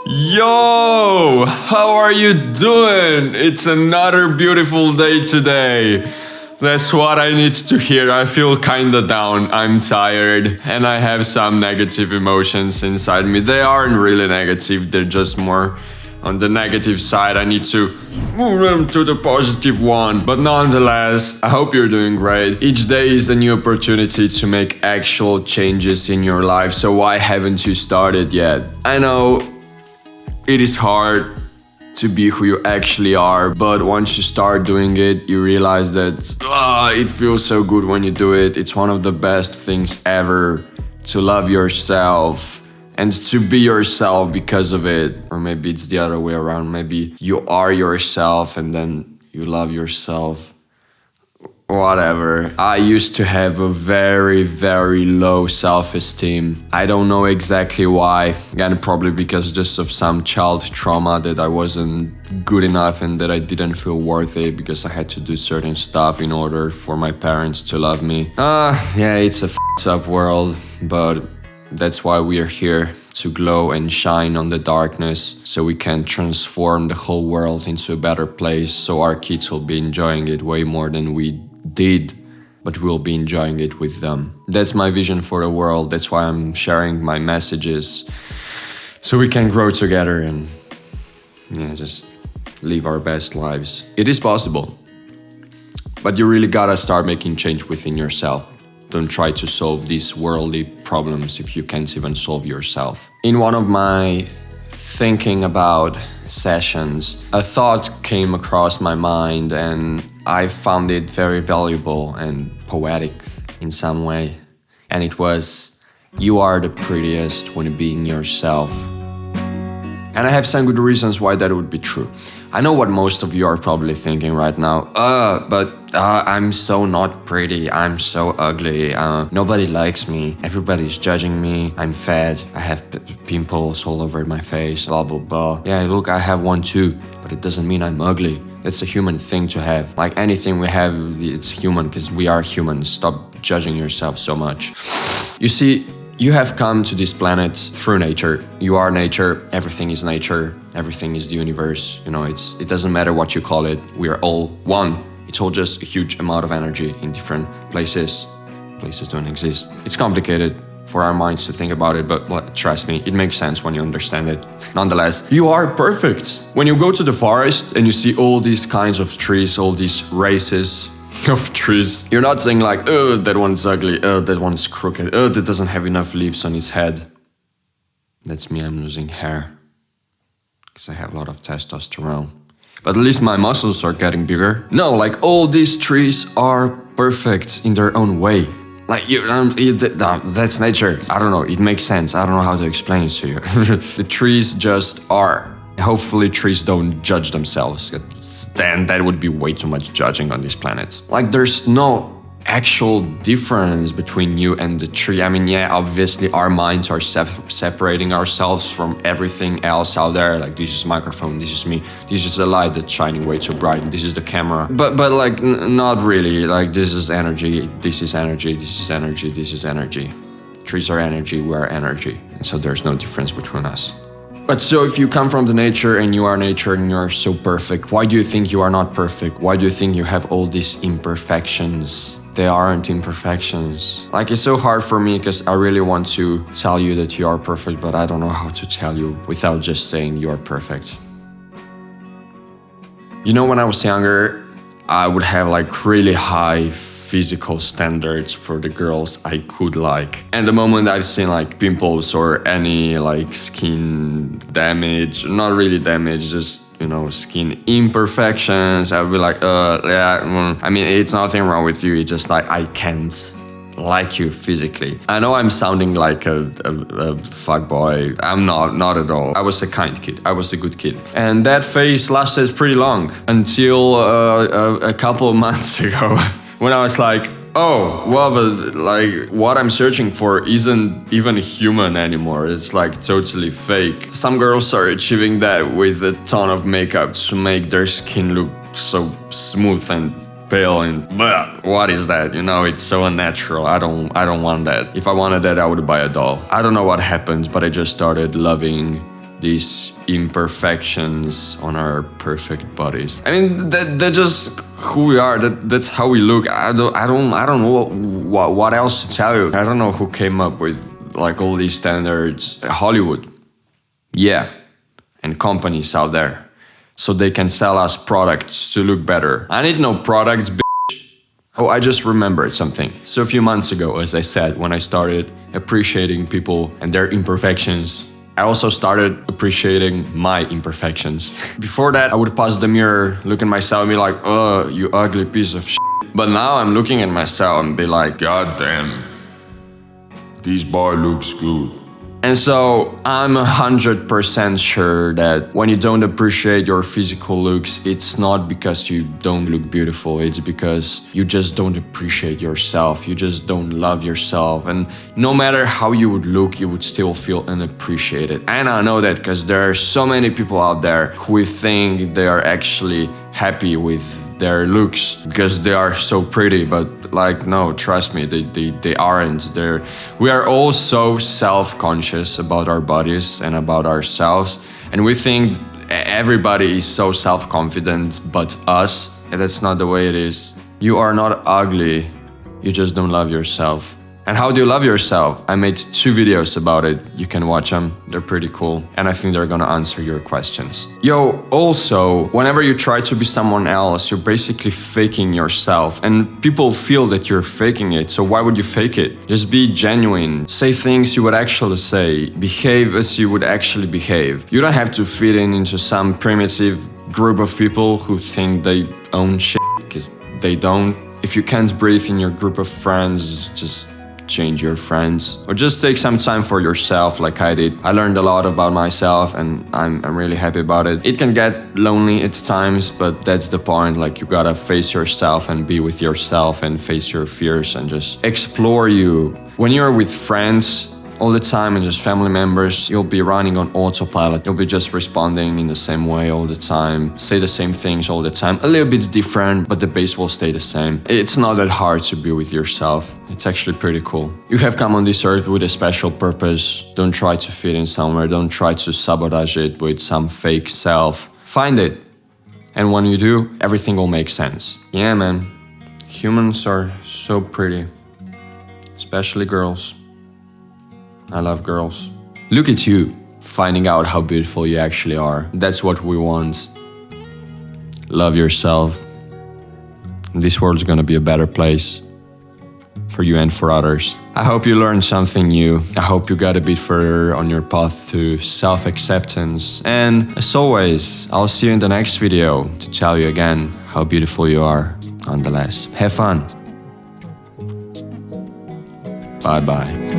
Yo, how are you doing? It's another beautiful day today. That's what I need to hear. I feel kinda down, I'm tired, and I have some negative emotions inside me. They aren't really negative, they're just more on the negative side. I need to move them to the positive one. But nonetheless, I hope you're doing great. Each day is a new opportunity to make actual changes in your life. So why haven't you started yet? I know it is hard to be who you actually are, but once you start doing it, you realize that it feels so good when you do it. It's one of the best things ever to love yourself and to be yourself because of it. Or maybe it's the other way around. Maybe you are yourself and then you love yourself. Whatever. I used to have a very, very low self-esteem. I don't know exactly why. Again, probably because just of some child trauma that I wasn't good enough and that I didn't feel worthy because I had to do certain stuff in order for my parents to love me. Yeah, it's a f***ed up world, but that's why we are here, to glow and shine on the darkness so we can transform the whole world into a better place so our kids will be enjoying it way more than we did, but we'll be enjoying it with them. That's my vision for the world. That's why I'm sharing my messages so we can grow together and just live our best lives. It is possible, but you really gotta start making change within yourself. Don't try to solve these worldly problems if you can't even solve yourself. In one of my thinking about sessions, a thought came across my mind and I found it very valuable and poetic in some way. And it was, you are the prettiest when being yourself. And I have some good reasons why that would be true. I know what most of you are probably thinking right now. But I'm so not pretty. I'm so ugly. Nobody likes me. Everybody's judging me. I'm fat. I have pimples all over my face. Blah, blah, blah. Yeah, look, I have one too. But it doesn't mean I'm ugly. It's a human thing to have. Like anything we have, it's human because we are humans. Stop judging yourself so much. You see, you have come to this planet through nature. You are nature. Everything is nature. Everything is the universe. You know, it doesn't matter what you call it. We are all one. It's all just a huge amount of energy in different places. Places don't exist. It's complicated for our minds to think about it, but trust me, it makes sense when you understand it. Nonetheless, you are perfect. When you go to the forest and you see all these kinds of trees, all these races of trees, you're not saying like, oh, that one's ugly, oh, that one's crooked, oh, that doesn't have enough leaves on its head. That's me, I'm losing hair. Because I have a lot of testosterone. But at least my muscles are getting bigger. No, like all these trees are perfect in their own way. Like, that's nature. I don't know, it makes sense. I don't know how to explain it to you. The trees just are. Hopefully trees don't judge themselves. Then that would be way too much judging on this planet. Like, there's no actual difference between you and the tree. I mean, yeah, obviously our minds are separating ourselves from everything else out there. Like, this is microphone, this is me, this is the light that's shining way too bright, this is the camera. But like, not really. Like, this is energy, this is energy, this is energy, this is energy. Trees are energy, we are energy. And so there's no difference between us. But so if you come from the nature and you are nature and you are so perfect, why do you think you are not perfect? Why do you think you have all these imperfections? They aren't imperfections. Like, it's so hard for me because I really want to tell you that you are perfect, but I don't know how to tell you without just saying you are perfect. You know, when I was younger, I would have like really high physical standards for the girls I could like. And the moment I've seen like pimples or any like skin damage, not really damage, just, you know, skin imperfections, I'll be like, I mean, it's nothing wrong with you, it's just like, I can't like you physically. I know I'm sounding like a fuckboy. I'm not at all. I was a kind kid. I was a good kid. And that phase lasted pretty long until a couple of months ago when I was like, oh, well, but like what I'm searching for isn't even human anymore. It's like totally fake. Some girls are achieving that with a ton of makeup to make their skin look so smooth and pale and bleh, what is that? You know, it's so unnatural. I don't want that. If I wanted that, I would buy a doll. I don't know what happened, but I just started loving these imperfections on our perfect bodies. I mean, they're just who we are. That's how we look. I don't know what else to tell you. I don't know who came up with like all these standards. Hollywood, yeah, and companies out there, so they can sell us products to look better. I need no products, bitch. Oh, I just remembered something. So a few months ago, as I said, when I started appreciating people and their imperfections, I also started appreciating my imperfections. Before that, I would pass the mirror, look at myself and be like, oh, you ugly piece of shit. But now I'm looking at myself and be like, God damn, this boy looks good. And so I'm 100% sure that when you don't appreciate your physical looks, it's not because you don't look beautiful, it's because you just don't appreciate yourself, you just don't love yourself. And no matter how you would look, you would still feel unappreciated. And I know that because there are so many people out there who think they are actually happy with their looks because they are so pretty, but like, no, trust me, they aren't. We are all so self-conscious about our bodies and about ourselves, and we think everybody is so self-confident but us, and that's not the way it is. You are not ugly, you just don't love yourself. And how do you love yourself? I made 2 videos about it. You can watch them. They're pretty cool. And I think they're gonna answer your questions. Yo, also, whenever you try to be someone else, you're basically faking yourself. And people feel that you're faking it. So why would you fake it? Just be genuine. Say things you would actually say. Behave as you would actually behave. You don't have to fit into some primitive group of people who think they own shit, because they don't. If you can't breathe in your group of friends, just change your friends, or just take some time for yourself like I did. I learned a lot about myself and I'm really happy about it. It can get lonely at times, but that's the point. Like, you gotta face yourself and be with yourself and face your fears and just explore you. When you're with friends all the time and just family members, you'll be running on autopilot. You'll be just responding in the same way all the time, say the same things all the time, a little bit different, but the base will stay the same. It's not that hard to be with yourself. It's actually pretty cool. You have come on this earth with a special purpose. Don't try to fit in somewhere. Don't try to sabotage it with some fake self. Find it. And when you do, everything will make sense. Yeah, man. Humans are so pretty. Especially girls. I love girls. Look at you, finding out how beautiful you actually are. That's what we want. Love yourself. This world's gonna be a better place for you and for others. I hope you learned something new. I hope you got a bit further on your path to self-acceptance. And as always, I'll see you in the next video to tell you again how beautiful you are nonetheless. Have fun. Bye-bye.